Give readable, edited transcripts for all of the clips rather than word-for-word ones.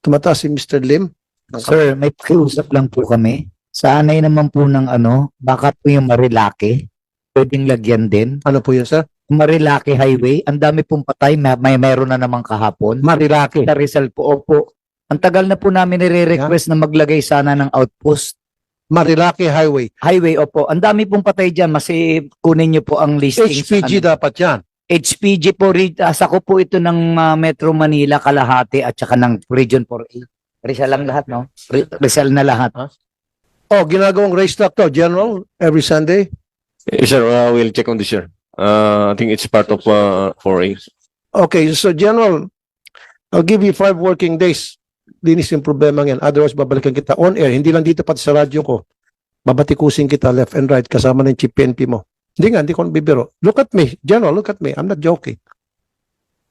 Tumataas si Mr. Lim. Sir, may pakiusap lang po kami. Sanay naman po ng baka po yung Marilaki. Pwedeng lagyan din. Ano po yun, sir? Marilaki Highway, ang dami pong patay, meron na namang kahapon. Marilaki. Sa Rizal po, opo. Ang tagal na po namin nire-request na maglagay sana ng outpost. Marilaki Highway. Highway, opo. Ang dami pong patay dyan, kunin niyo po ang listing. HPG dapat yan. HPG po, sako po ito ng Metro Manila, Kalahati, at saka ng Region 4A. Rizal lang lahat, no? Rizal na lahat. Oh, ginagawang racetrack to, General, every Sunday. Yes, sir, we'll check on this, sir. I think it's part of 4A. Okay, so General, I'll give you 5 working days. Linis yung problema yan. Otherwise, babalikan kita on air. Hindi lang dito, pati sa radyo ko. Babatikusin kita left and right kasama ng chief PNP mo. Hindi ko bibiro. Look at me, General, look at me. I'm not joking.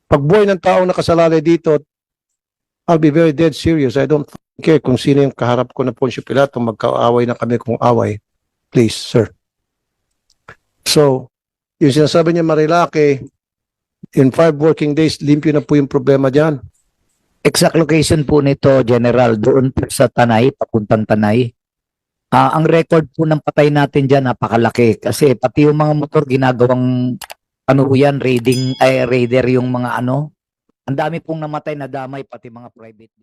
Pag buhay ng taong nakasalalay dito, I'll be very dead serious. I don't care kung sino yung kaharap ko na Poncio Pilato, magkaaway na kami kung away. Please, sir. So, yung sinasabi niya Marilaki, in 5 working days, limpyo na po yung problema dyan. Exact location po nito, General, doon po sa Tanay, papuntang Tanay. Ang record po ng patay natin dyan, napakalaki. Kasi pati yung mga motor, ginagawang, raider yung mga Ang dami pong namatay na damay, pati mga private.